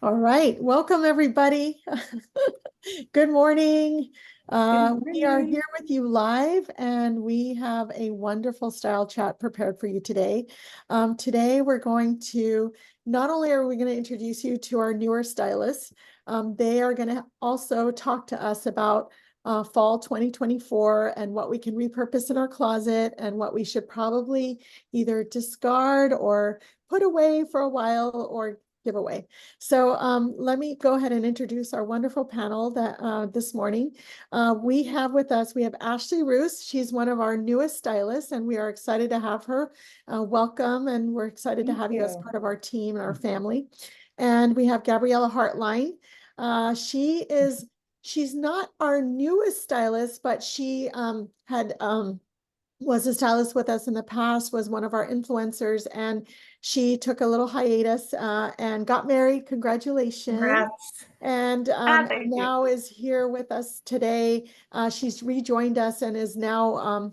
All right, welcome everybody. Good morning. Good We are here morning. with you live, and we have a wonderful style chat prepared for you today. Today, we're going to not only are we going to introduce you to our newer stylists, they are going to also talk to us about fall 2024 and what we can repurpose in our closet and what we should probably either discard or put away for a while or give away. So let me go ahead and introduce our wonderful panel that this morning. We have with us, we have Ashley Roos. She's one of our newest stylists, and we are excited to have her. Welcome, and we're excited to Thank have you as you. part of our team and our family. And we have Gabriella Hartline. She's not our newest stylist, but she had was a stylist with us in the past, was one of our influencers, and she took a little hiatus and got married. Congratulations. Congrats. And Thank you. now is here with us today. She's rejoined us and is now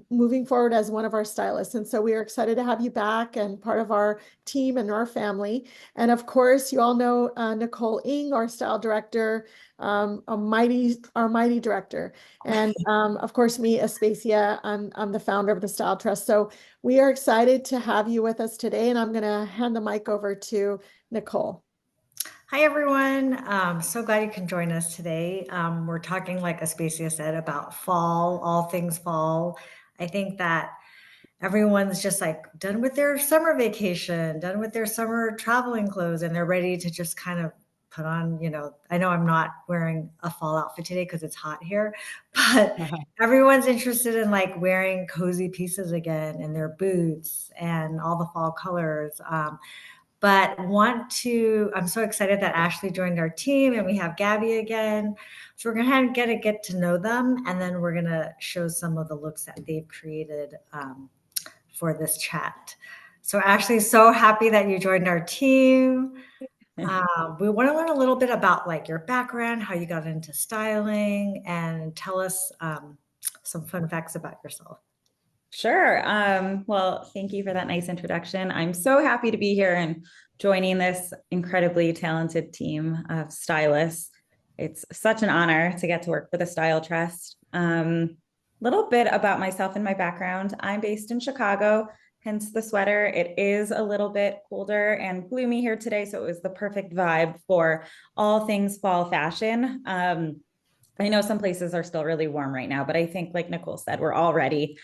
moving forward as one of our stylists. And so we are excited to have you back and part of our team and our family. And of course, you all know Nicole Ng, our style director, our mighty director. And of course, me, Aspasia, I'm the founder of the Style Trust. So we are excited to have you with us today. And I'm going to hand the mic over to Nicole. Hi, everyone. So glad you can join us today. We're talking, like Aspasia said, about fall, all things fall. I think that everyone's just like done with their summer vacation, done with their summer traveling clothes, and they're ready to just kind of put on, I know I'm not wearing a fall outfit today because it's hot here, but everyone's interested in like wearing cozy pieces again and their boots and all the fall colors. I'm so excited that Ashley joined our team and we have Gabby again. So we're gonna get to know them, and then we're gonna show some of the looks that they've created for this chat. So Ashley, so happy that you joined our team. We want to learn a little bit about like your background, how you got into styling, and tell us some fun facts about yourself. Sure. Well, thank you for that nice introduction. I'm so happy to be here and joining this incredibly talented team of stylists. It's such an honor to get to work for the Style Trust. Little bit about myself and my background. I'm based in Chicago, hence the sweater. It is a little bit colder and gloomy here today, so it was the perfect vibe for all things fall fashion. I know some places are still really warm right now, but I think, like Nicole said, we're all ready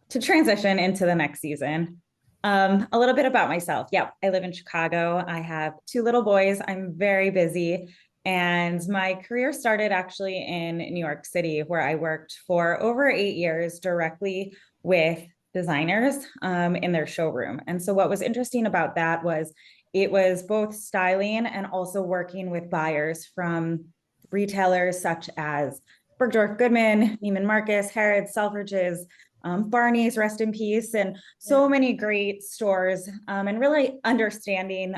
to transition into the next season. A little bit about myself. Yeah, I live in Chicago. I have two little boys. I'm very busy. And my career started actually in New York City, where I worked for over 8 years directly with designers in their showroom. And so what was interesting about that was it was both styling and also working with buyers from retailers such as Bergdorf Goodman, Neiman Marcus, Harrods, Selfridges, Barney's, rest in peace, and so many great stores, and really understanding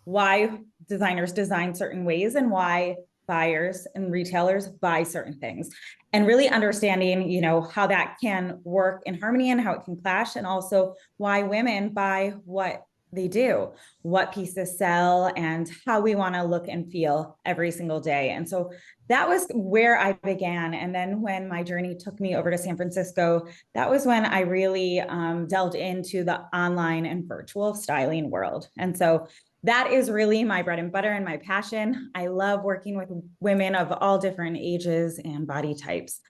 why designers design certain ways and why buyers and retailers buy certain things, and really understanding, how that can work in harmony and how it can clash, and also why women buy what they do, what pieces sell, and how we want to look and feel every single day. And so that was where I began. And then when my journey took me over to San Francisco, that was when I really delved into the online and virtual styling world. And so that is really my bread and butter and my passion. I love working with women of all different ages and body types,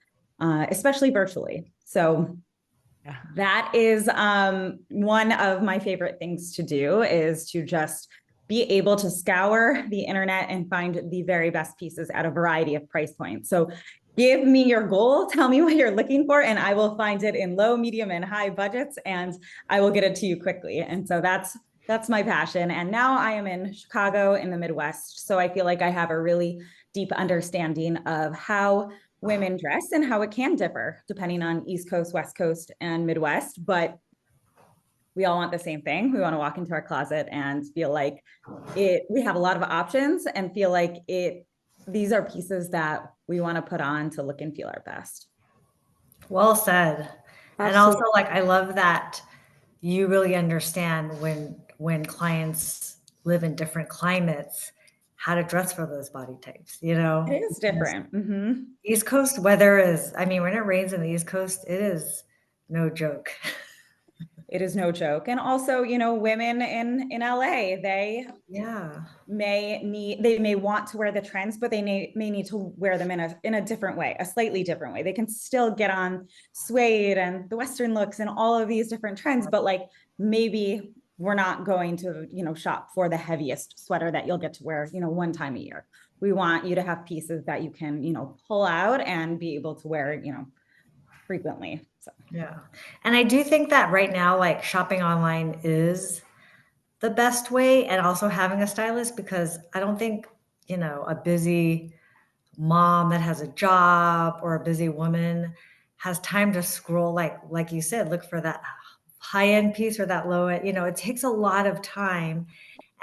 especially virtually. So that is one of my favorite things to do, is to just be able to scour the internet and find the very best pieces at a variety of price points. So give me your goal, tell me what you're looking for, and I will find it in low, medium, and high budgets, and I will get it to you quickly. And so that's my passion. And now I am in Chicago in the Midwest. So I feel like I have a really deep understanding of how women dress and how it can differ depending on East Coast, West Coast, and Midwest. But we all want the same thing. We want to walk into our closet and feel like we have a lot of options and feel like these are pieces that we want to put on to look and feel our best. Well said. And also, like, I love that you really understand when clients live in different climates, how to dress for those body types, you know? It is different. Mm-hmm. East Coast weather is, I mean, when it rains in the East Coast, it is no joke. It is no joke. And also, you know, women in LA, they Yeah. they may want to wear the trends, but they may need to wear them in a different way, a slightly different way. They can still get on suede and the Western looks and all of these different trends, but like maybe we're not going to, you know, shop for the heaviest sweater that you'll get to wear, you know, one time a year. We want you to have pieces that you can, you know, pull out and be able to wear, you know, frequently. So Yeah. And I do think that right now, like shopping online is the best way, and also having a stylist, because I don't think, you know, a busy mom that has a job or a busy woman has time to scroll, like you said, look for that high end piece or that low end, you know, it takes a lot of time.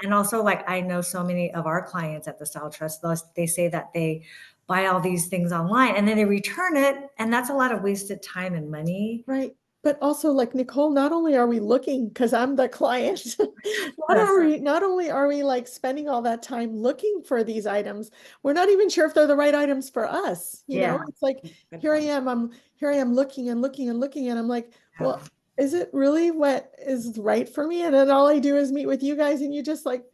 And also, like, I know so many of our clients at the Style Trust, they say that they buy all these things online and then they return it, and that's a lot of wasted time and money. Right. But also, like Nicole, not only are we looking, because I'm the client, That's not only are we like spending all that time looking for these items, we're not even sure if they're the right items for us. You know, yeah. it's like good here I point. am, here I am looking and looking and looking, and I'm like, Yeah. well, is it really what is right for me? And then all I do is meet with you guys, and you just like,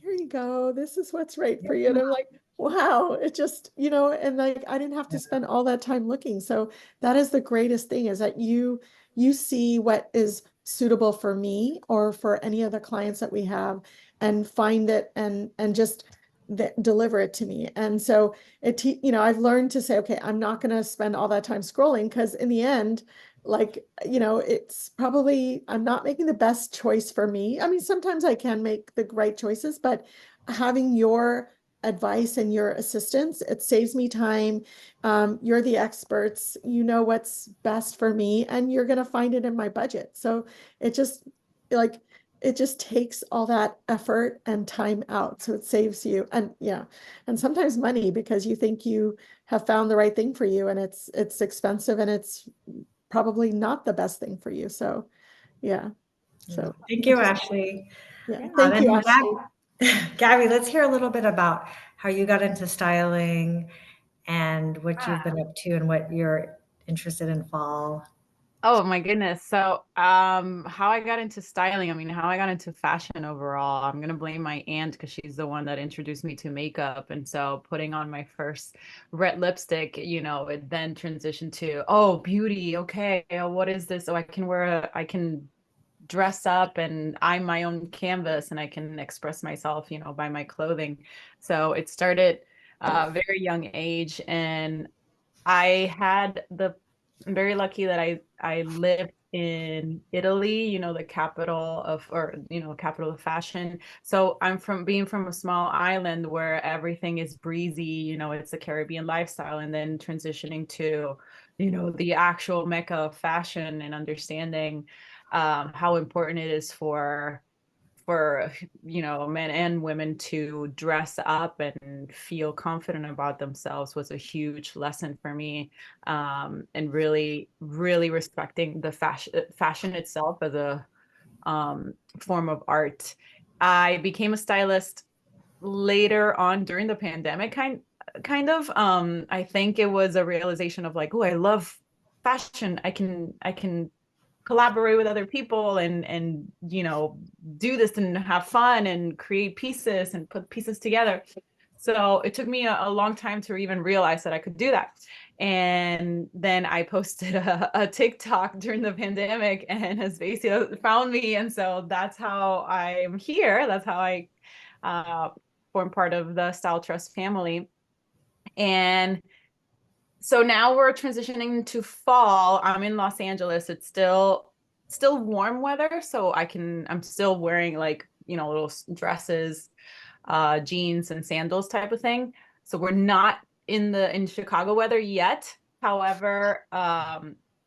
here you go, this is what's right for you. And I'm like, wow, it just, you know, and like I didn't have to spend all that time looking. So that is the greatest thing, is that you see what is suitable for me or for any of the clients that we have, and find it and just deliver it to me. And so you know, I've learned to say, okay, I'm not going to spend all that time scrolling, because in the end, like, you know, it's probably, I'm not making the best choice for me. I mean, sometimes I can make the right choices, but having your advice and your assistance, it saves me time. You're the experts, you know what's best for me, and you're going to find it in my budget. So it just like, it just takes all that effort and time out. So it saves you, and yeah, and sometimes money, because you think you have found the right thing for you, and it's expensive, and it's probably not the best thing for you. So yeah. So Thank I you, just, Ashley. yeah. Thank you, And Ashley. Gabby, let's hear a little bit about how you got into styling and what you've Ah, been up to and what you're interested in fall. oh my goodness. So, how I got into styling, I mean, how I got into fashion overall, I'm gonna blame my aunt because she's the one that introduced me to makeup. And so putting on my first red lipstick, you know, it then transitioned to, oh, beauty. Okay, what is this? Oh, I can dress up and I'm my own canvas and I can express myself, you know, by my clothing. So it started very young age, and I'm very lucky that I lived in Italy, you know, the capital of, or you know, capital of fashion. So I'm from being from a small island where everything is breezy, you know, it's a Caribbean lifestyle, and then transitioning to, you know, the actual mecca of fashion, and understanding how important it is for you know, men and women to dress up and feel confident about themselves was a huge lesson for me, and really respecting the fashion itself as a form of art. I became a stylist later on during the pandemic, kind of. I think it was a realization of like, oh, I love fashion. I can collaborate with other people and you know, do this and have fun and create pieces and put pieces together. So it took me a long time to even realize that I could do that. And then I posted a TikTok during the pandemic, and Aspasia found me. And so that's how I'm here. That's how I uh, form part of the Style Trust family. And so now we're transitioning to fall. I'm in Los Angeles. It's still warm weather, so I'm still wearing, like, you know, little dresses, jeans and sandals type of thing. So we're not in Chicago weather yet. However,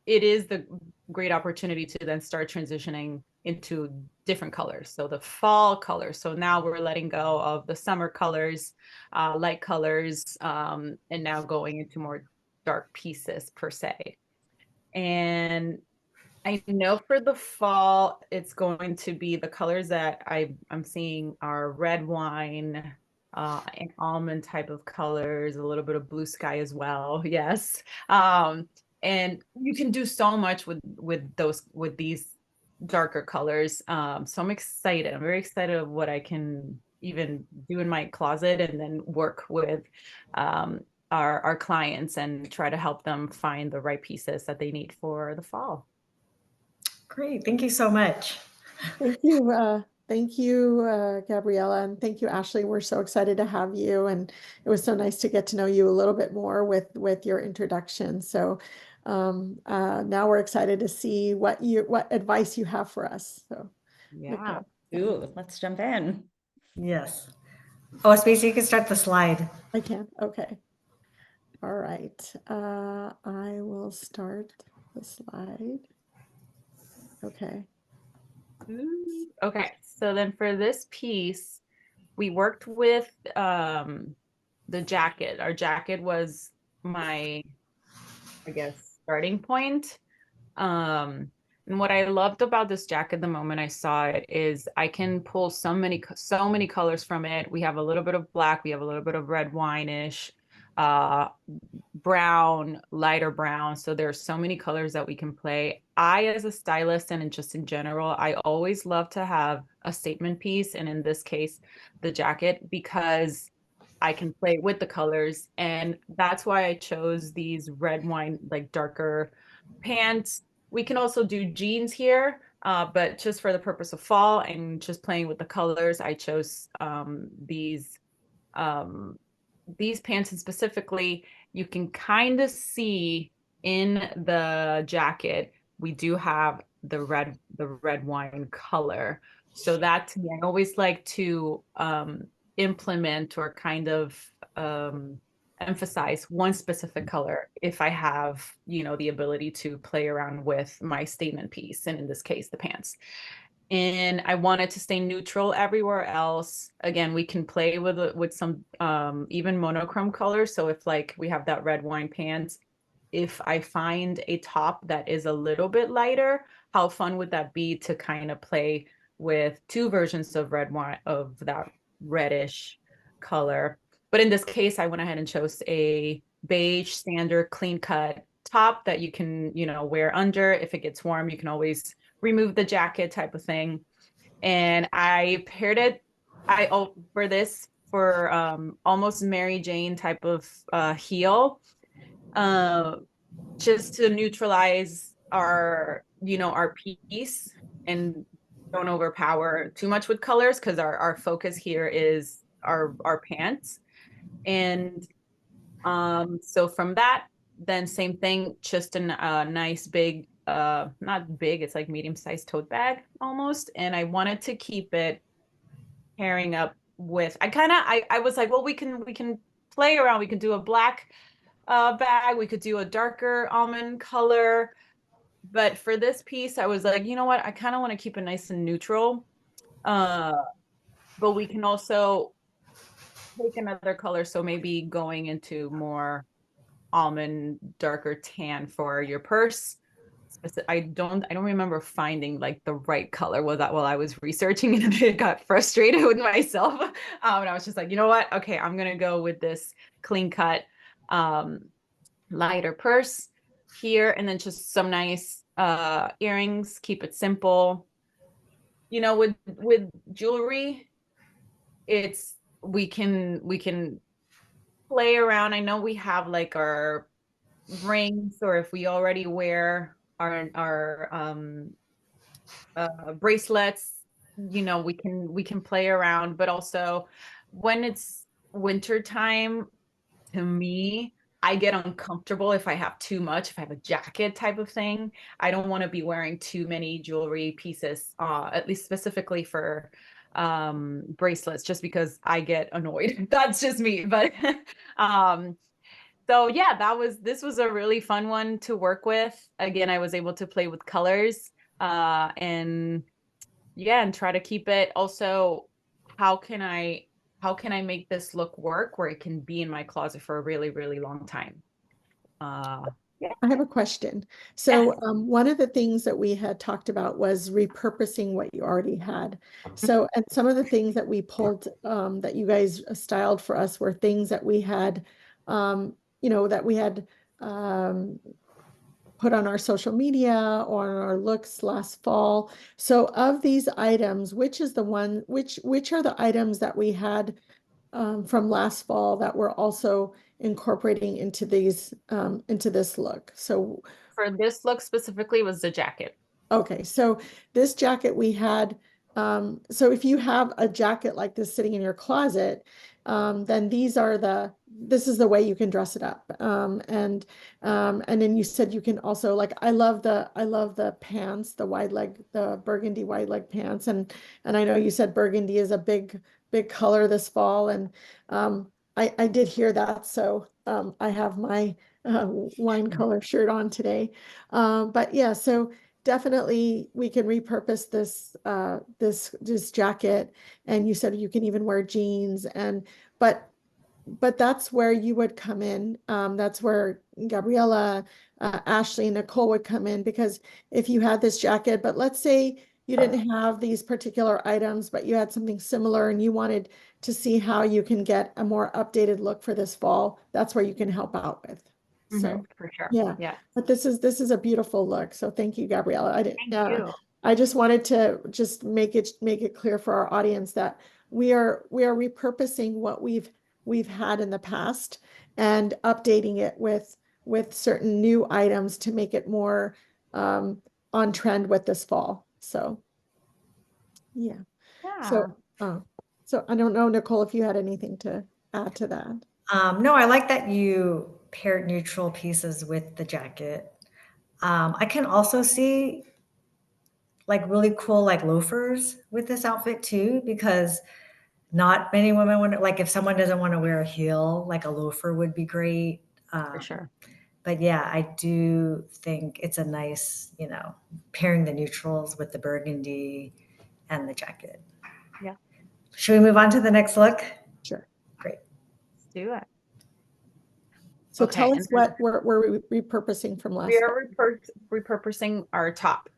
it is the great opportunity to then start transitioning into different colors. So the fall colors. So now we're letting go of the summer colors, light colors, and now going into more dark pieces per se. And I know for the fall, it's going to be the colors that I'm seeing are red wine, and almond type of colors, a little bit of blue sky as well. Yes. And you can do so much with these darker colors. So I'm excited. I'm very excited of what I can even do in my closet and then work with um, our clients and try to help them find the right pieces that they need for the fall. Great. Thank you so much. Thank you, Gabriella, and thank you, Ashley. We're so excited to have you, and it was so nice to get to know you a little bit more with your introduction. So now we're excited to see what advice you have for us. So Yeah. Ooh, let's jump in. Yes. Oh, Spacey, you can start the slide. I can. Okay. All right. I will start the slide. Okay. Okay, so then for this piece, we worked with the jacket. Our jacket was my, I guess, starting point. And what I loved about this jacket the moment I saw it is I can pull so many colors from it. We have a little bit of black, we have a little bit of red wine-ish, uh, brown, lighter brown. So there's so many colors that we can play. I, as a stylist and just in general, I always love to have a statement piece, and in this case, the jacket, because I can play with the colors. And that's why I chose these red wine, like darker pants. We can also do jeans here, but just for the purpose of fall and just playing with the colors, I chose um, these pants. And specifically, you can kind of see in the jacket, we do have the red wine color. So that, to me, I always like to implement or kind of emphasize one specific color if I have, the ability to play around with my statement piece, and in this case, the pants. And I wanted to stay neutral everywhere else. Again, we can play with some even monochrome colors. So if like we have that red wine pants, if I find a top that is a little bit lighter, how fun would that be to kind of play with two versions of red wine, of that reddish color. But in this case, I went ahead and chose a beige standard clean cut top that you can, wear under. If it gets warm, you can always remove the jacket type of thing. And I paired it, for almost Mary Jane type of heel, just to neutralize our piece and don't overpower too much with colors, because our focus here is our pants. And so from that, then same thing, just a nice big, not big, it's like medium-sized tote bag almost. And I wanted to keep it pairing up with, I was like, well, we can play around. We can do a black bag. We could do a darker almond color. But for this piece, I was like, you know what? I kind of want to keep it nice and neutral. Uh, but we can also take another color. So maybe going into more almond, darker tan for your purse. I don't remember finding like the right color was that while I was researching, and I got frustrated with myself. And I was just like, you know what? Okay, I'm gonna go with this clean cut, lighter purse here, and then just some nice earrings. Keep it simple. With jewelry, it's we can play around. I know we have like our rings, or if we already wear our bracelets, we can play around. But also when it's winter time, to me, I get uncomfortable if I have too much, if I have a jacket type of thing. I don't want to be wearing too many jewelry pieces, at least specifically for bracelets, just because I get annoyed. That's just me. But um so yeah, this was a really fun one to work with. Again, I was able to play with colors, and yeah, and try to keep it. Also, how can I make this look work where it can be in my closet for a really, really long time? I have a question. So one of the things that we had talked about was repurposing what you already had. So, and some of the things that we pulled that you guys styled for us were things that we had, that we had um, put on our social media or on our looks last fall. So of these items, which is the one, which are the items that we had from last fall that we're also incorporating into these into this look? So For this look specifically was the jacket. okay, so this jacket we had, so if you have a jacket like this sitting in your closet, then this is the way you can dress it up. And then you said you can also like, I love the pants, the burgundy wide leg pants. And I know you said burgundy is a big color this fall. And I did hear that. So I have my wine color shirt on today. But yeah, so definitely we can repurpose this jacket, and you said you can even wear jeans, and but that's where you would come in. That's where Gabriella, Ashley, Nicole would come in, because if you had this jacket, but let's say you didn't have these particular items, but you had something similar and you wanted to see how you can get a more updated look for this fall, that's where you can help out with. So For sure. yeah, Yeah. but this is a beautiful look. So thank you, Gabriella. Thank you. I just wanted to just make it clear for our audience that we are repurposing what we've had in the past and updating it with certain new items to make it more on trend with this fall. So yeah. Yeah. So I don't know, Nicole, if you had anything to add to that. No, I like that you paired neutral pieces with the jacket. I can also see like really cool like loafers with this outfit too, because not many women want to, like if someone doesn't want to wear a heel, like a loafer would be great. For sure. But yeah, I do think it's a nice, pairing the neutrals with the burgundy and the jacket. Yeah. Should we move on to the next look? Sure. Great. Let's do it. So Okay, tell us and what we're repurposing from last we fall. are repurposing our top.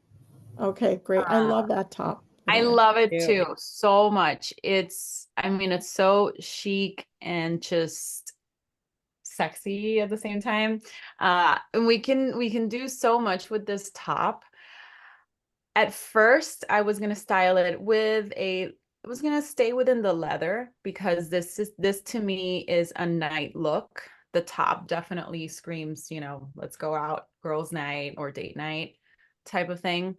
Okay, great. I love that top. I love it too so much. I mean, it's so chic and just sexy at the same time. And we can do so much with this top. At first, I was gonna style it with I was gonna stay within the leather, because this to me is a night look. The top definitely screams, let's go out, girls' night or date night type of thing.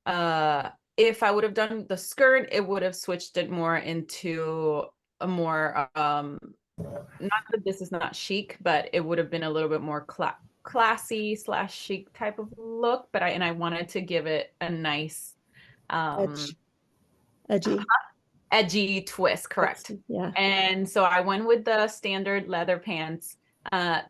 If I would have done the skirt, it would have switched it more into a more not that this is not chic, but it would have been a little bit more classy / chic type of look. But I wanted to give it a nice edgy edgy twist, correct? Yeah. And so I went with the standard leather pants. I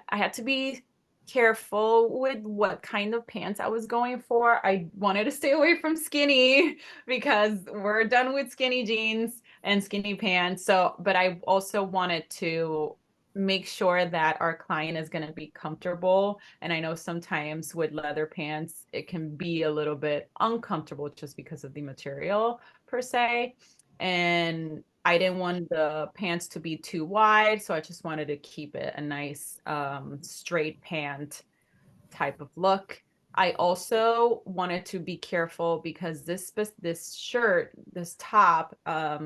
had to be careful with what kind of pants I was going for. I wanted to stay away from skinny because we're done with skinny jeans and skinny pants. So, but I also wanted to make sure that our client is going to be comfortable. And I know sometimes with leather pants, it can be a little bit uncomfortable just because of the material per se. And I didn't want the pants to be too wide, so I just wanted to keep it a nice straight pant type of look. I also wanted to be careful because this shirt, this top, I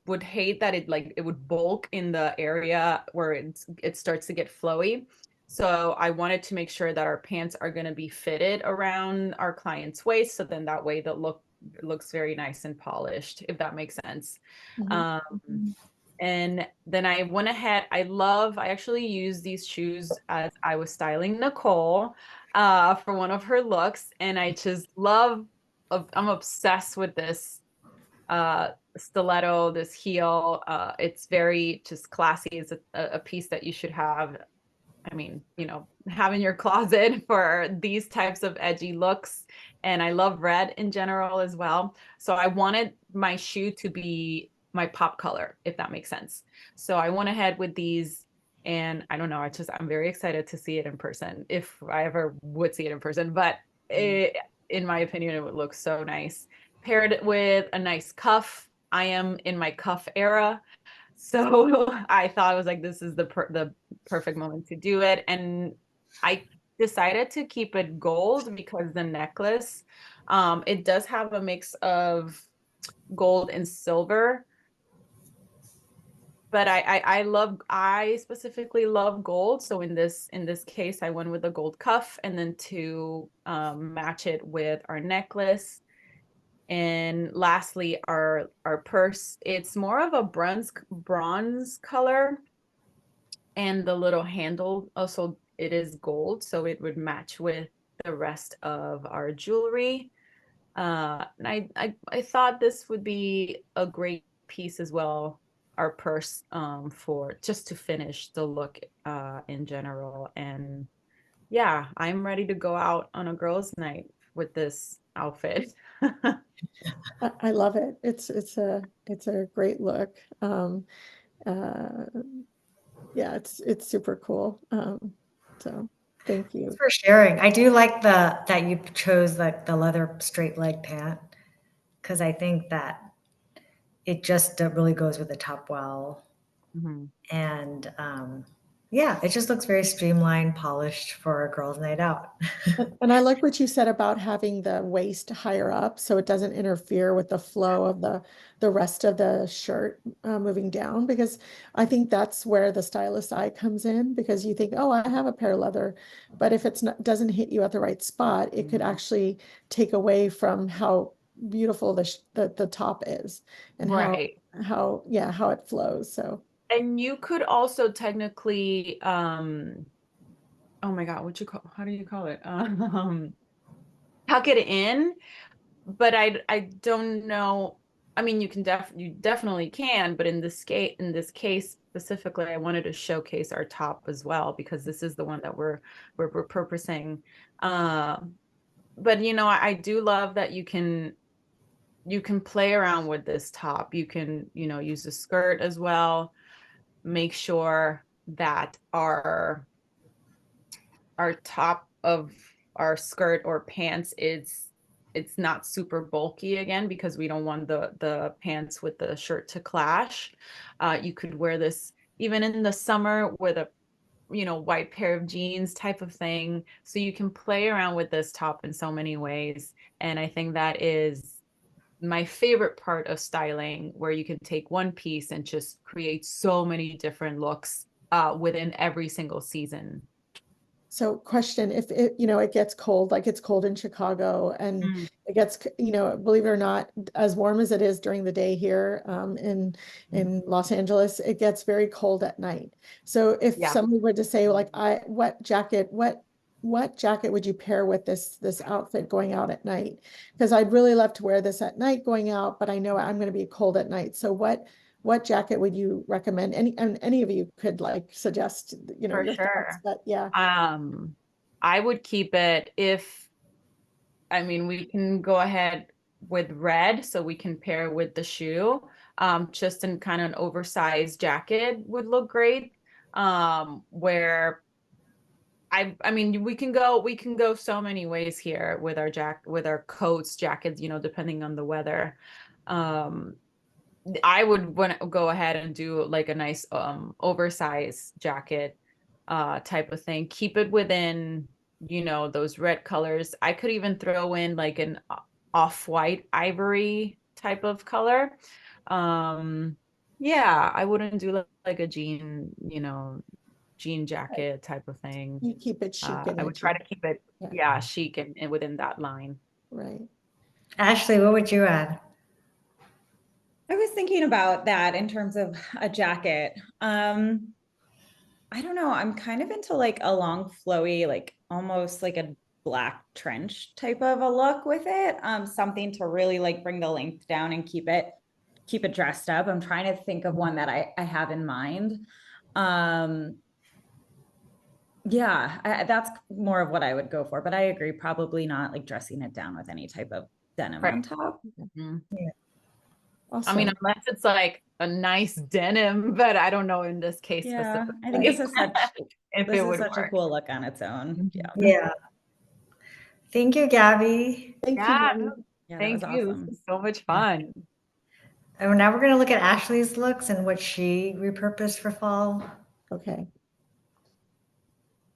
would hate that it would bulk in the area where it starts to get flowy. So I wanted to make sure that our pants are going to be fitted around our client's waist, so then that way the look looks very nice and polished, if that makes sense. And then I went ahead. I actually used these shoes as I was styling Nicole for one of her looks. And I just I'm obsessed with this stiletto, this heel. It's very just classy. It's a piece that you should have. I mean, have in your closet for these types of edgy looks. And I love red in general as well. So I wanted my shoe to be my pop color, if that makes sense. So I went ahead with these And I don't know, I'm very excited to see it in person, if I ever would see it in person, but in my opinion, it would look so nice. Paired with a nice cuff. I am in my cuff era. So I thought it was like, this is the perfect moment to do it. And I decided to keep it gold because the necklace, it does have a mix of gold and silver. But I specifically love gold. So in this case, I went with a gold cuff, and then to match it with our necklace. And lastly, our purse. It's more of a bronze color, and the little handle also, it is gold, so it would match with the rest of our jewelry. And I thought this would be a great piece as well, our purse, for just to finish the look in general. And yeah, I'm ready to go out on a girls' night with this outfit. I love it. It's a great look. Yeah, it's super cool. So thank you. Thanks for sharing. I do like that you chose like the leather straight leg pant, because I think that it just really goes with the top well. Mhm. And yeah, it just looks very streamlined, polished for a girls' night out. And I like what you said about having the waist higher up so it doesn't interfere with the flow of the rest of the shirt moving down, because I think that's where the stylist eye comes in, because you think, oh, I have a pair of leather, but if it's not, doesn't hit you at the right spot, it could actually take away from how beautiful the top is, and Right. how it flows. So And you could also technically, oh my God, how do you call it? Tuck it in, but I don't know. I mean, you definitely can, but in this case specifically, I wanted to showcase our top as well, because this is the one that we're repurposing. But I do love that you can play around with this top. You can, use the skirt as well. Make sure that our top of our skirt or pants it's not super bulky again, because we don't want the pants with the shirt to clash. You could wear this even in the summer with a white pair of jeans type of thing. So you can play around with this top in so many ways. And I think that is my favorite part of styling, where you can take one piece and just create so many different looks within every single season. So question, if it gets cold, like it's cold in Chicago, and it gets, believe it or not, as warm as it is during the day here in Los Angeles, it gets very cold at night. So if Yeah. somebody were to say, like, what jacket would you pair with this outfit going out at night? Because I'd really love to wear this at night going out, but I know I'm going to be cold at night. So what jacket would you recommend? Any of you could like suggest, For your thoughts, sure. but yeah. I would keep it we can go ahead with red, so we can pair with the shoe. Just in kind of an oversized jacket would look great. Where we can go so many ways here with our coats, jackets, depending on the weather. I would want to go ahead and do like a nice oversized jacket type of thing. Keep it within, those red colors. I could even throw in like an off-white ivory type of color. Yeah, I wouldn't do like a jean jacket type of thing. You keep it chic and I would try to keep it, yeah. chic and within that line. Right. Ashley, what would you add? I was thinking about that in terms of a jacket. I don't know. I'm kind of into like a long flowy, like almost like a black trench type of a look with it. Something to really like bring the length down and keep it dressed up. I'm trying to think of one that I have in mind. Yeah, that's more of what I would go for, but I agree, probably not like dressing it down with any type of denim on top. Mm-hmm. Yeah. I mean, Awesome. unless it's like a nice denim, but I don't know in this case Yeah, specifically I think this is such if this it is would such a work. cool look on its own. Yeah. Yeah. Thank you, Gabby. Thank you, Yeah, Gabby. Yeah, that was thank you. This awesome. is so much fun. And now we're going to look at Ashley's looks and what she repurposed for fall. Okay.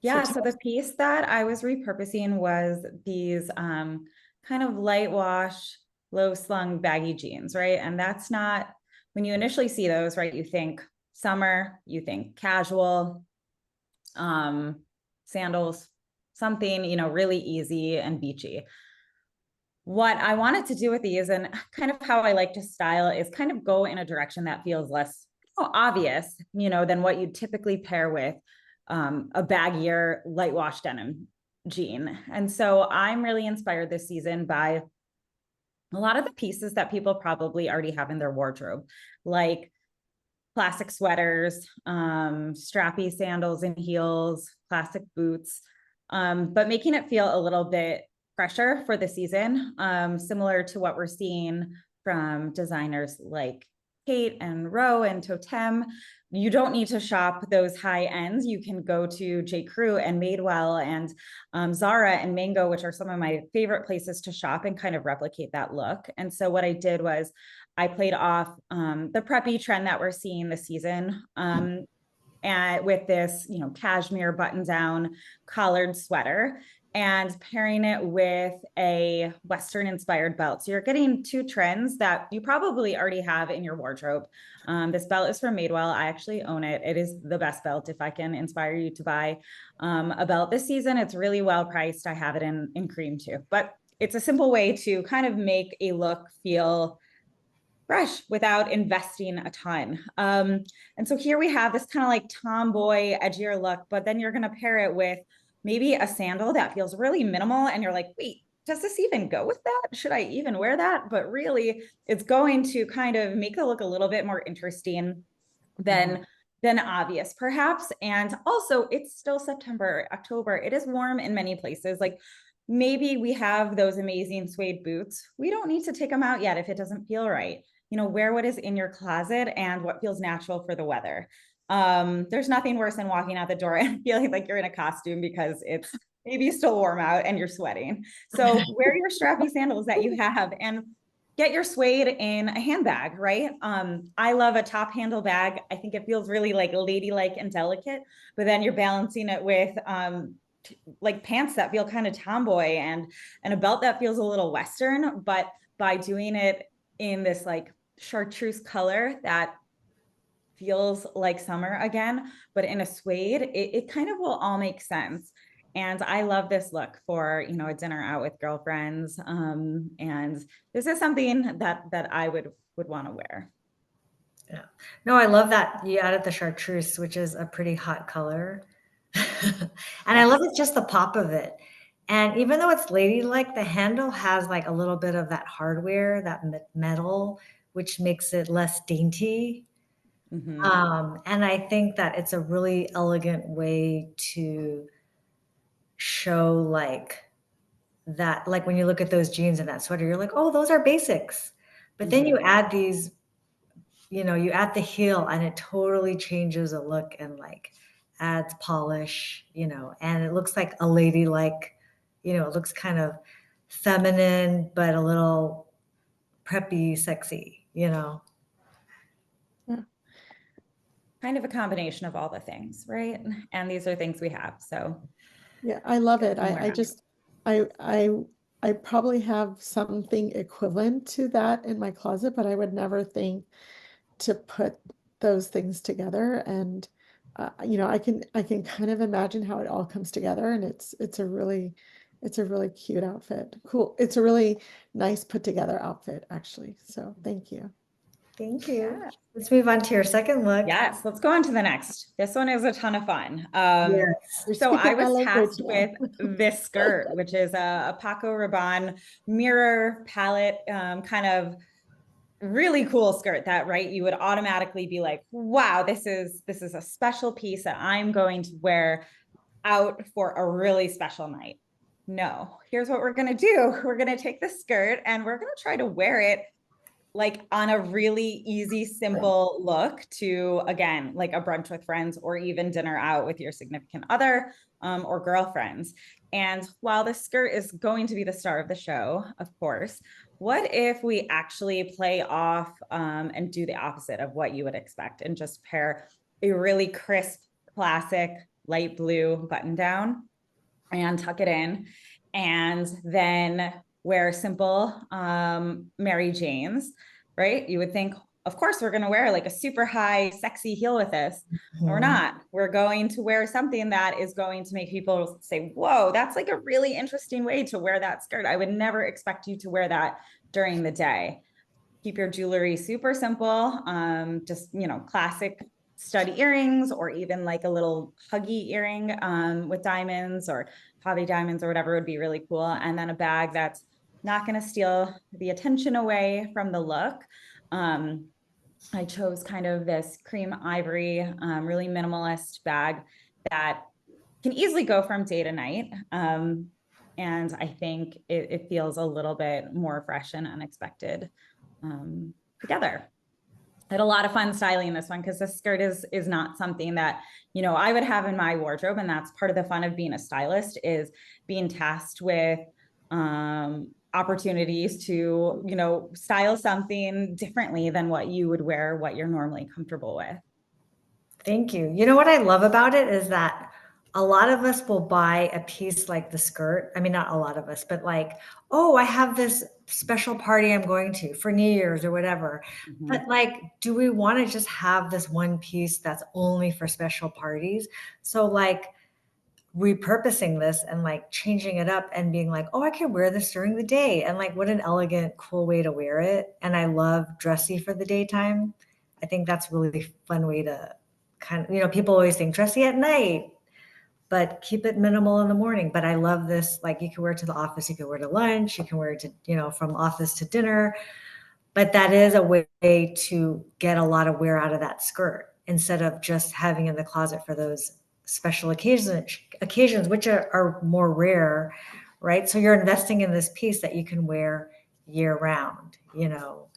Yeah, tell so the us- piece that I was repurposing was these kind of light wash, low slung baggy jeans, right? And that's not, when you initially see those, right, you think summer, you think casual, sandals, something, you know, really easy and beachy. What I wanted to do with these and kind of how I like to style is kind of go in a direction that feels less obvious, you know, than what you'd typically pair with a baggier light wash denim jean. And so I'm really inspired this season by a lot of the pieces that people probably already have in their wardrobe, like classic sweaters, strappy sandals and heels, classic boots, but making it feel a little bit fresher for the season, similar to what we're seeing from designers like Kate and Rowe and Totem. You don't need to shop those high ends. You can go to J. Crew and Madewell and Zara and Mango, which are some of my favorite places to shop and kind of replicate that look. And so what I did was I played off the preppy trend that we're seeing this season and with this, you know, cashmere button down collared sweater and pairing it with a Western inspired belt. So you're getting two trends that you probably already have in your wardrobe. This belt is from Madewell. I actually own it. It is the best belt. If I can inspire you to buy a belt this season, it's really well priced. I have it in cream too, but it's a simple way to kind of make a look feel fresh without investing a ton. And so here we have this kind of like tomboy edgier look, but then you're going to pair it with maybe a sandal that feels really minimal. And you're like, wait, does this even go with that? Should I even wear that? But really it's going to kind of make the look a little bit more interesting than obvious perhaps. And also it's still September, October. It is warm in many places. Like maybe we have those amazing suede boots. We don't need to take them out yet if it doesn't feel right. You know, wear what is in your closet and what feels natural for the weather. There's nothing worse than walking out the door and feeling like you're in a costume because it's maybe still warm out and you're sweating. So wear your strappy sandals that you have and get your suede in a handbag, right? I love a top handle bag. I think it feels really like ladylike and delicate, but then you're balancing it with like pants that feel kind of tomboy and a belt that feels a little Western, but by doing it in this like chartreuse color that feels like summer again, but in a suede, it kind of will all make sense. And I love this look for, you know, a dinner out with girlfriends. And this is something that I would want to wear. Yeah. No, I love that you added the chartreuse, which is a pretty hot color. And I love it, just the pop of it. And even though it's ladylike, the handle has like a little bit of that hardware, that metal, which makes it less dainty. And I think that it's a really elegant way to show like that, like when you look at those jeans and that sweater, you're like, oh, those are basics. But then you add these, you know, you add the heel and it totally changes the look and like adds polish, you know, and it looks like a ladylike, you know, it looks kind of feminine, but a little preppy, sexy, you know. Kind of a combination of all the things, right? And these are things we have. So Yeah, I love it. Somewhere I just, I probably have something equivalent to that in my closet, but I would never think to put those things together. And you know, I can kind of imagine how it all comes together, and it's a really cute outfit. Cool. It's a really nice put together outfit, actually. So thank you. Thank you. Let's move on to your second look. yes, let's go on to the next. This one is a ton of fun. Yes. You're So I speaking my was language tasked now. with this skirt, which is a Paco Rabanne mirror palette, kind of really cool skirt that, right, you would automatically be like, wow, this is a special piece that I'm going to wear out for a really special night. No, here's what we're going to do. We're going to take the skirt and we're going to try to wear it like on a really easy, simple look to, again, like a brunch with friends or even dinner out with your significant other or girlfriends. And while the skirt is going to be the star of the show, of course, what if we actually play off and do the opposite of what you would expect and just pair a really crisp, classic light blue button down and tuck it in, and then wear simple Mary Janes, right? You would think, of course, we're going to wear like a super high, sexy heel with this. We're not. We're going to wear something that is going to make people say, whoa, that's like a really interesting way to wear that skirt. I would never expect you to wear that during the day. Keep your jewelry super simple, just, you know, classic stud earrings, or even like a little huggy earring with diamonds or hobby diamonds or whatever would be really cool. And then a bag that's not going to steal the attention away from the look. I chose kind of this cream ivory, really minimalist bag that can easily go from day to night. And I think it feels a little bit more fresh and unexpected together. I had a lot of fun styling this one because the skirt is not something that, you know, I would have in my wardrobe. And that's part of the fun of being a stylist, is being tasked with opportunities to, you know, style something differently than what you would wear, what you're normally comfortable with. Thank you. You know what I love about it is that a lot of us will buy a piece like the skirt. I mean, not a lot of us, but like, oh, I have this special party I'm going to for New Year's or whatever. Mhm. But like, do we want to just have this one piece that's only for special parties? So like repurposing this and like changing it up and being like, oh, I can wear this during the day. And like, what an elegant, cool way to wear it. And I love dressy for the daytime. I think that's a really fun way to kind of, you know, people always think dressy at night, but keep it minimal in the morning. But I love this. Like, you can wear it to the office, you can wear it to lunch, you can wear it to, you know, from office to dinner. But that is a way to get a lot of wear out of that skirt instead of just having in the closet for those special occasions, which are more rare, right? So you're investing in this piece that you can wear year round, you know.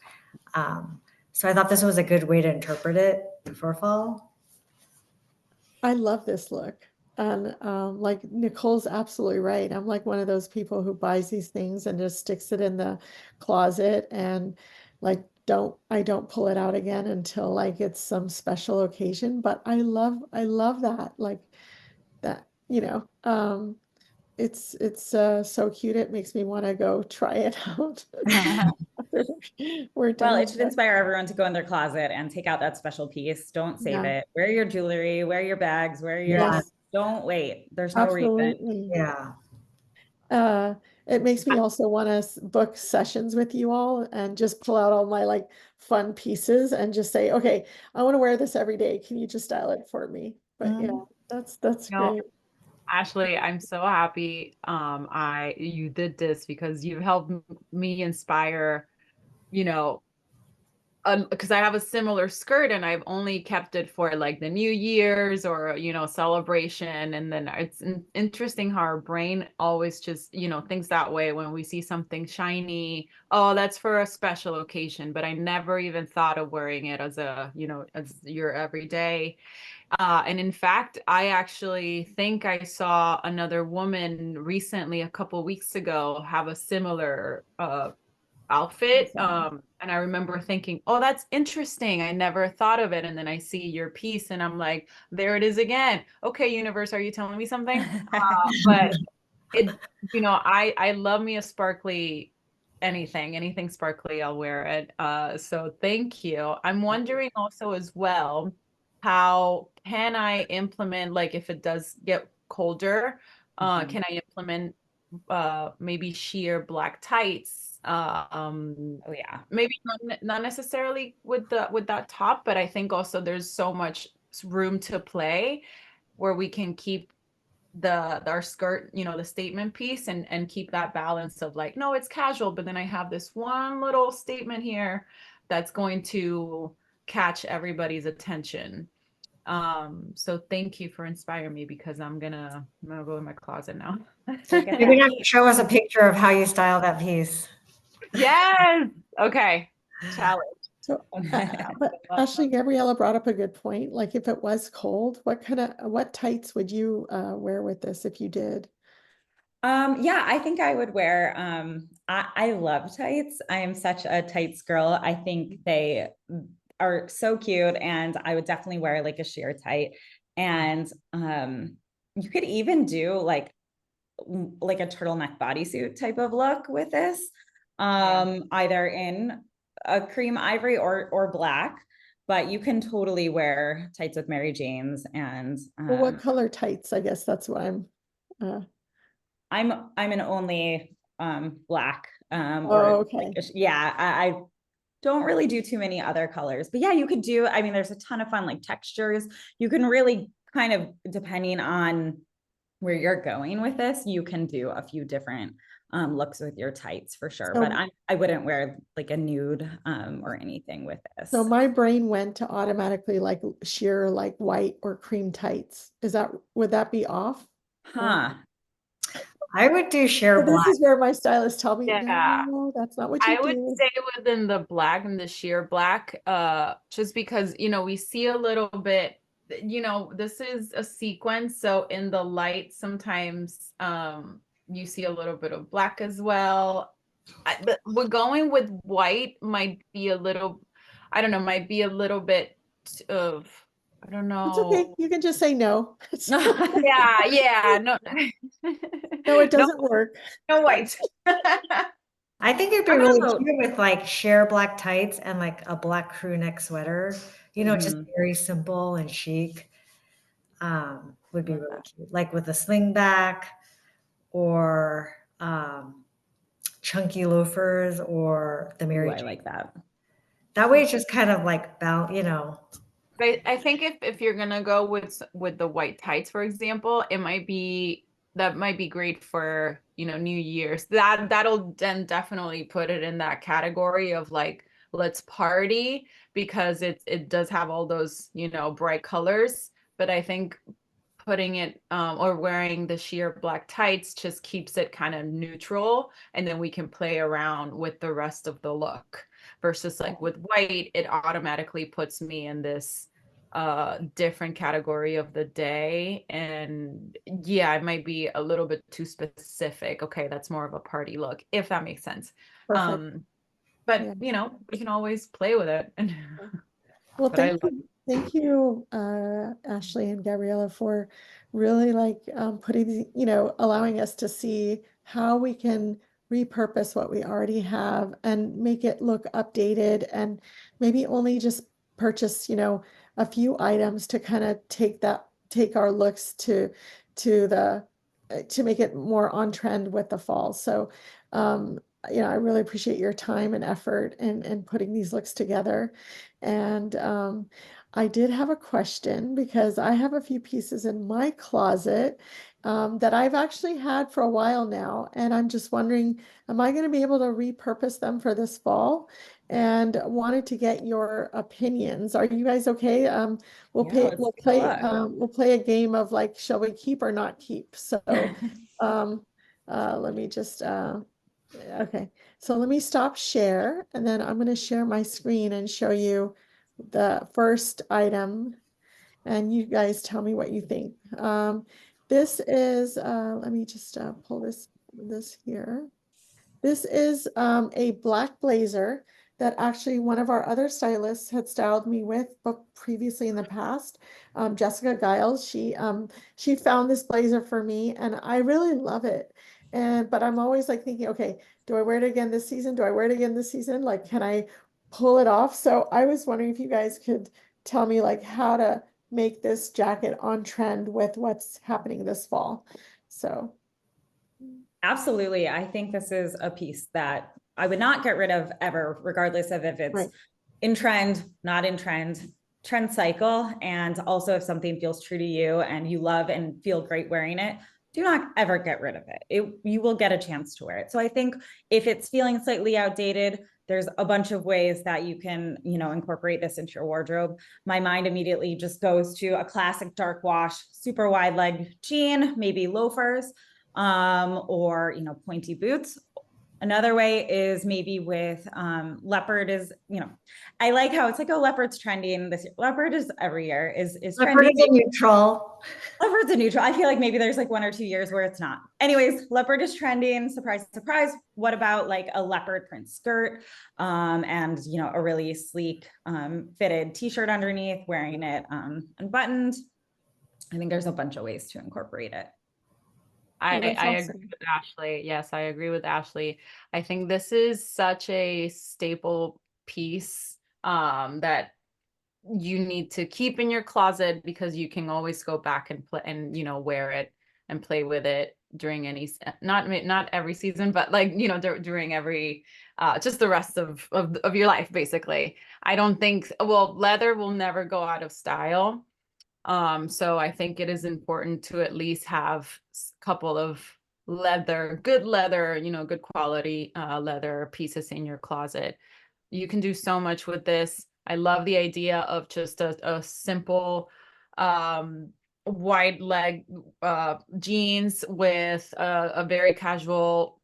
So I thought this was a good way to interpret it for fall. I love this look. And like Nicole's absolutely right. I'm like one of those people who buys these things and just sticks it in the closet and like I don't pull it out again until like it's some special occasion. But I love that. Like that, you know, it's so cute. It makes me want to go try it out. We're Well, done. it should inspire everyone to go in their closet and take out that special piece. Don't save Yeah. it. Wear your jewelry, wear your bags, wear your, Yes, don't wait. There's no reason. absolutely. Yeah. It makes me also want to book sessions with you all and just pull out all my like fun pieces and just say, okay, I want to wear this every day. Can you just style it for me? But yeah, that's No. great. Ashley, I'm so happy you did this because you helped me inspire, you know, because I have a similar skirt and I've only kept it for like the New Year's or, you know, celebration. And then it's interesting how our brain always just, you know, thinks that way when we see something shiny. Oh, that's for a special occasion. But I never even thought of wearing it as a, you know, as your everyday. And in fact, I actually think I saw another woman recently, a couple weeks ago, have a similar outfit. And I remember thinking, oh, that's interesting. I never thought of it. And then I see your piece and I'm like, there it is again. Okay, universe, are you telling me something? But it, you know, I love me a sparkly anything sparkly, I'll wear it. So thank you. I'm wondering also as well, how can I implement, like if it does get colder, can I implement maybe sheer black tights? Oh yeah. Maybe not necessarily with that top, but I think also there's so much room to play where we can keep our skirt, you know, the statement piece, and keep that balance of like, no, it's casual, but then I have this one little statement here that's going to catch everybody's attention. So thank you for inspiring me, because I'm gonna go in my closet now. You're gonna have to show us a picture of how you style that piece. Yes. Okay. challenge. So, but Ashley, Gabriella brought up a good point. Like if it was cold, what tights would you wear with this if you did? Yeah, I think I would wear, I love tights. I am such a tights girl. I think they are so cute, and I would definitely wear like a sheer tight. And you could even do like a turtleneck bodysuit type of look with this, either in a cream ivory or black, but you can totally wear tights with Mary Janes. And Well, what color tights? I guess that's what I'm an only black oh, or okay. like yeah, I don't really do too many other colors, but yeah, you could do, I mean, there's a ton of fun like textures. You can really kind of, depending on where you're going with this, you can do a few different looks with your tights for sure. So, But I wouldn't wear like a nude or anything with this. so my brain went to automatically like sheer like white or cream tights. Would that be off? Huh. I would do sheer So this black. is where my stylist tell me, Yeah. no, that's not what you I would do. stay within the black and the sheer black, just because, we see a little bit, this is a sequence. So in the light, sometimes you see a little bit of black as well. But we're going with white might be a little, I don't know, might be a little bit of, I don't It's okay. know. You can just say no. Yeah, no. No, it No, doesn't work. no white. I think it'd be I'm really also- cute with like sheer black tights and like a black crew neck sweater, just very simple and chic. Would be really cute. Like with a sling back or chunky loafers or the Mary Ooh, I Jane. like that. That way it's just kind of like But I think if you're gonna go with the white tights, for example, that might be great for New Year's. That'll then definitely put it in that category of like, let's party, because it does have all those bright colors. But I think putting it or wearing the sheer black tights just keeps it kind of neutral, and then we can play around with the rest of the look, versus like with white, it automatically puts me in this different category of the day. And yeah, it might be a little bit too specific. Okay, that's more of a party look, if that makes sense. Perfect. But Yeah. we can always play with it. Well, But I love thank you, Ashley and Gabriella, for really like putting allowing us to see how we can repurpose what we already have and make it look updated, and maybe only just purchase, a few items to kind of take our looks to make it more on trend with the fall. So, I really appreciate your time and effort in putting these looks together. And I did have a question, because I have a few pieces in my closet that I've actually had for a while now. And I'm just wondering, am I going to be able to repurpose them for this fall? And wanted to get your opinions. Are you guys okay? Let's take a look. We'll play a game of like, shall we keep or not keep? So let me just okay, so let me stop share, and then I'm going to share my screen and show you the first item, and you guys tell me what you think. This is, let me just pull this here. This is a black blazer that actually one of our other stylists had styled me with, but previously in the past. Jessica Giles, she found this blazer for me, and I really love it. But I'm always like thinking, okay, do I wear it again this season? Do I wear it again this season? Like, can I pull it off? So I was wondering if you guys could tell me like how to make this jacket on trend with what's happening this fall. So. Absolutely. I think this is a piece that I would not get rid of ever, regardless of if it's Right. in trend, not in trend cycle. And also if something feels true to you and you love and feel great wearing it, do not ever get rid of it. You will get a chance to wear it. So I think if it's feeling slightly outdated, there's a bunch of ways that you can, incorporate this into your wardrobe. My mind immediately just goes to a classic dark wash, super wide leg jean, maybe loafers, or pointy boots, Another way is maybe with leopard is, you know, I like how it's like, oh, leopard's trending this year. Leopard is every year is Leopard trending. is a neutral. Leopard's a neutral. I feel like maybe there's like 1 or 2 years where it's not. Anyways, leopard is trending. Surprise, surprise. What about like a leopard print skirt and, you know, a really sleek fitted t-shirt underneath, wearing it unbuttoned. I think there's a bunch of ways to incorporate it. Oh, that's I awesome. agree with Ashley. Yes, I agree with Ashley. I think this is such a staple piece that you need to keep in your closet, because you can always go back and play and, you know, wear it and play with it during any not every season, but like, you know, during every just the rest of your life, basically. I don't think, well, leather will never go out of style. So I think it is important to at least have a couple of good leather, you know, good quality leather pieces in your closet. You can do so much with this. I love the idea of just a simple wide leg jeans with a very casual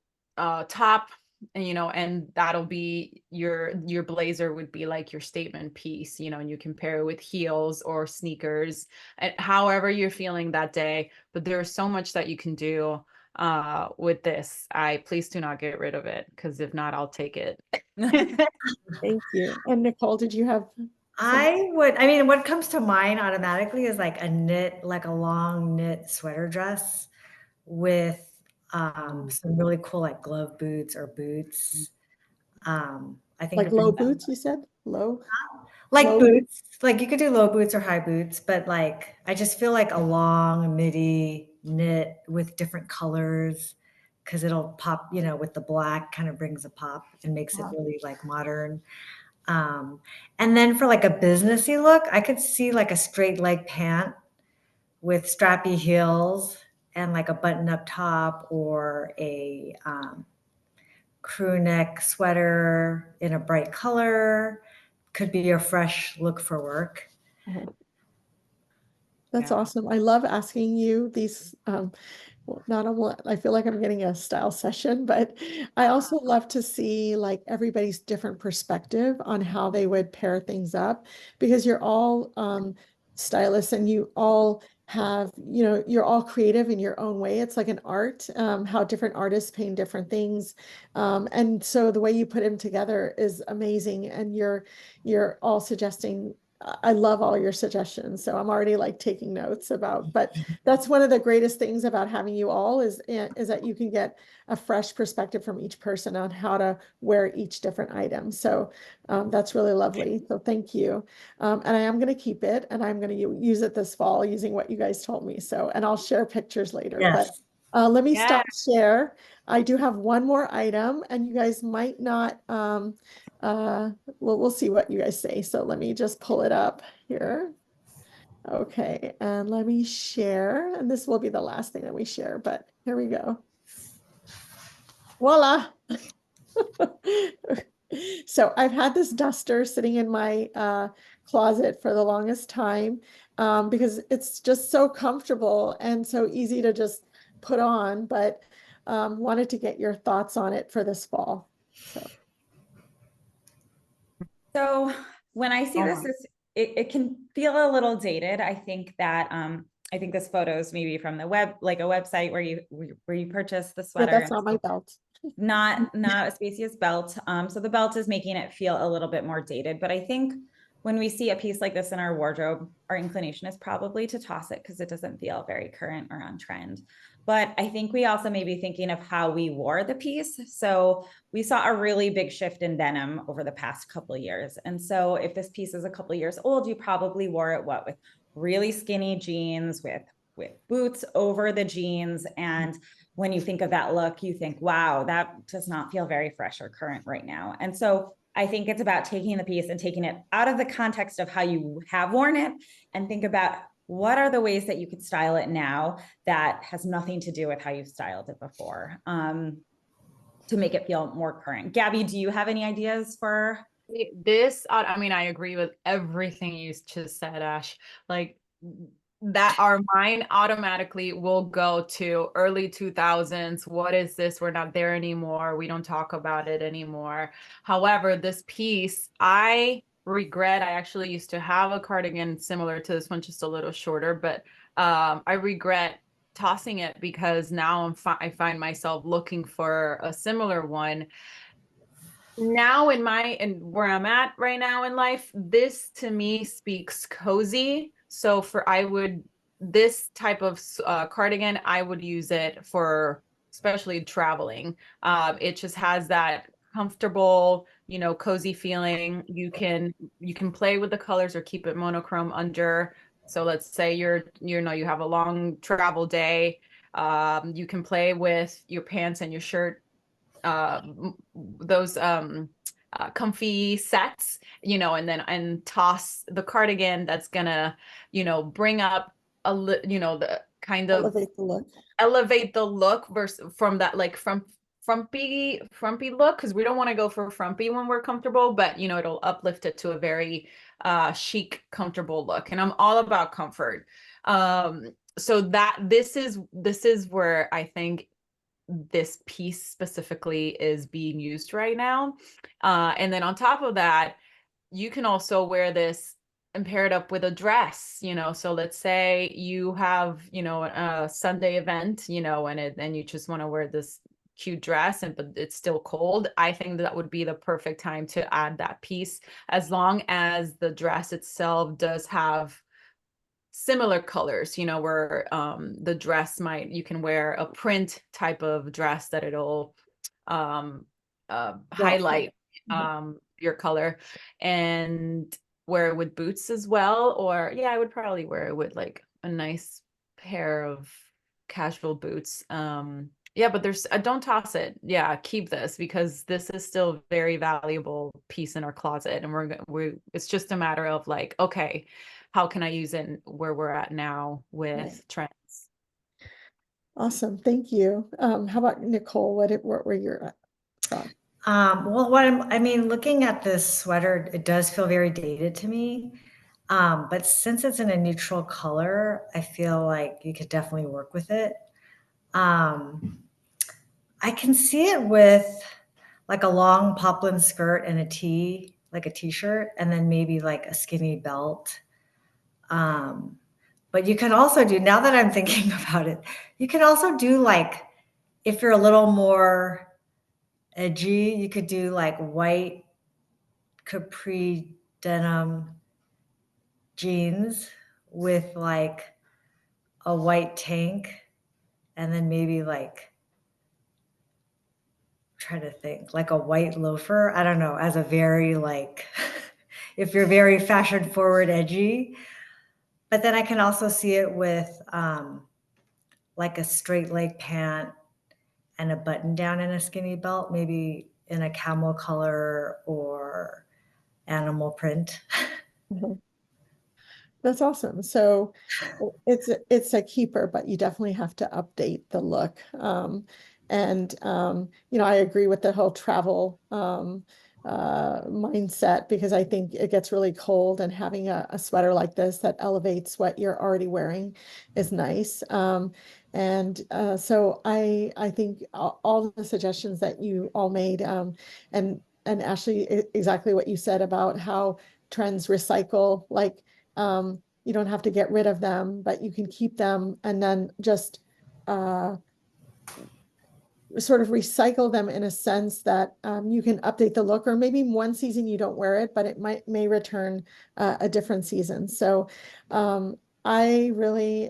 top, and, you know, and that'll be your blazer would be like your statement piece, you know, and you can pair it with heels or sneakers, and however you're feeling that day. But there's so much that you can do with this. Please do not get rid of it, because if not, I'll take it. Thank you. And Nicole, did you have I mean, what comes to mind automatically is like like a long knit sweater dress with some really cool like glove boots or boots. I think like it low brings boots, you said? Low? like Low? boots, like you could do low boots or high boots, but like I just feel like a long midi knit with different colors because it'll pop, you know, with the black kind of brings a pop and makes it really like modern. Um, and then for like a businessy look, I could see like a straight leg pant with strappy heels and like a button up top, or a crew neck sweater in a bright color. Could be a fresh look for work. That's Yeah. awesome. I love asking you these. Well, not only I feel like I'm getting a style session, but I also love to see like everybody's different perspective on how they would pair things up, because you're all stylists and you all have, you know, you're all creative in your own way. It's like an art, how different artists paint different things. And so the way you put them together is amazing. And you're all suggesting, I love all your suggestions. So I'm already like taking notes about, but that's one of the greatest things about having you all is that you can get a fresh perspective from each person on how to wear each different item. So that's really lovely. So thank you. And I am going to keep it, and I'm going to use it this fall using what you guys told me. So, and I'll share pictures later, but Yes. let me Yeah. stop share. I do have one more item, and you guys might not, we'll see what you guys say. So let me just pull it up here. Okay, and let me share, and this will be the last thing that we share, but here we go. Voila. So I've had this duster sitting in my closet for the longest time because it's just so comfortable and so easy to just put on, but wanted to get your thoughts on it for this fall. So when I see this, it can feel a little dated. I think that I think this photo is maybe from the web, like a website where you purchase the Yeah, sweater. that's not my belt. Not a spacious belt. So the belt is making it feel a little bit more dated. But I think when we see a piece like this in our wardrobe, our inclination is probably to toss it because it doesn't feel very current or on trend. But I think we also may be thinking of how we wore the piece. So we saw a really big shift in denim over the past couple of years. And so if this piece is a couple of years old, you probably wore it with really skinny jeans, with boots over the jeans. And when you think of that look, you think, wow, that does not feel very fresh or current right now. And so I think it's about taking the piece and taking it out of the context of how you have worn it and think about what are the ways that you could style it now that has nothing to do with how you've styled it before, to make it feel more current. Gabby, do you have any ideas for This? I mean, I agree with everything you just said, Ash. Like, that our mind automatically will go to early 2000s. What is this? We're not there anymore. We don't talk about it anymore. However, this piece, I regret, I actually used to have a cardigan similar to this one, just a little shorter, but I regret tossing it because now I find myself looking for a similar one. Now and where I'm at right now in life, this to me speaks cozy. So this type of cardigan, I would use it for especially traveling. It just has that comfortable, cozy feeling. You can play with the colors or keep it monochrome under. So let's say you have a long travel day. You can play with your pants and your shirt, those comfy sets, and toss the cardigan that's gonna, bring up the kind of Elevate the look. elevate the look versus from that, like from frumpy look, because we don't want to go for frumpy when we're comfortable, but it'll uplift it to a very chic, comfortable look. And I'm all about comfort. So this is where I think this piece specifically is being used right now. And then on top of that, you can also wear this and pair it up with a dress, so let's say you have, a Sunday event, and you just want to wear this cute dress, but it's still cold. I think that would be the perfect time to add that piece, as long as the dress itself does have similar colors, where the dress you can wear a print type of dress that it'll highlight your color, and wear it with boots as well. Or I would probably wear it with like a nice pair of casual boots. But don't toss it. Keep this, because this is still a very valuable piece in our closet, and it's just a matter of like, okay, how can I use it where we're at now with trends? Awesome. Thank you. How about Nicole? What were your thoughts? Well, looking at this sweater, it does feel very dated to me. But since it's in a neutral color, I feel like you could definitely work with it. I can see it with like a long poplin skirt and a tee, like a t-shirt, and then maybe like a skinny belt. But you can also do, now that I'm thinking about it, you can also do like, if you're a little more edgy, you could do like white capri denim jeans with like a white tank, and then maybe like, try to think, like a white loafer. I don't know, as a very like, if you're very fashion forward, edgy. But then I can also see it with like a straight leg pant and a button down and a skinny belt, maybe in a camel color or animal print. That's awesome. So it's a keeper, but you definitely have to update the look. I agree with the whole travel mindset, because I think it gets really cold, and having a sweater like this that elevates what you're already wearing is nice. So I think all the suggestions that you all made, and Ashley, exactly what you said about how trends recycle, like you don't have to get rid of them, but you can keep them and then just sort of recycle them in a sense that you can update the look, or maybe one season you don't wear it, but it may return a different season. So I really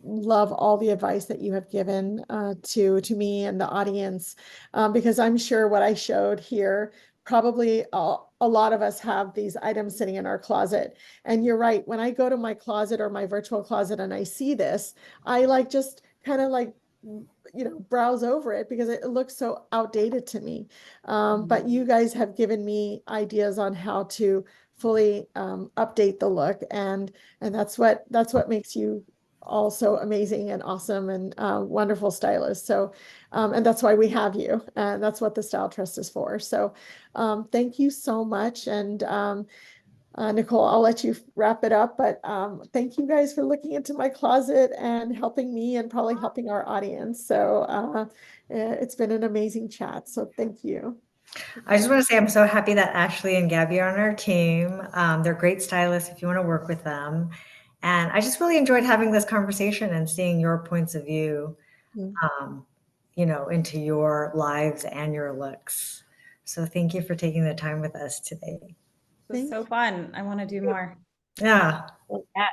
love all the advice that you have given to me and the audience, because I'm sure what I showed here, probably a lot of us have these items sitting in our closet. And you're right, when I go to my closet or my virtual closet and I see this, I like just kind of like browse over it, because it looks so outdated to me. But you guys have given me ideas on how to fully update the look, and that's what makes you all so amazing and awesome and wonderful stylists. So and that's why we have you, and that's what the Style Trust is for. So thank you so much. And Nicole, I'll let you wrap it up, but thank you guys for looking into my closet and helping me and probably helping our audience. So it's been an amazing chat. So thank you. I just want to say I'm so happy that Ashley and Gabby are on our team. They're great stylists if you want to work with them. And I just really enjoyed having this conversation and seeing your points of view, into your lives and your looks. So thank you for taking the time with us today. It was so fun. I want to do more. Yeah. Yes.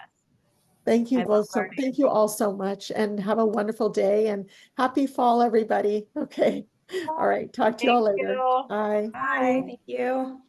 Thank you I both. love Thank you all so much and have a wonderful day and happy fall, everybody. Okay. All right. Talk to you all Thank later. you. Bye. Bye. Thank you.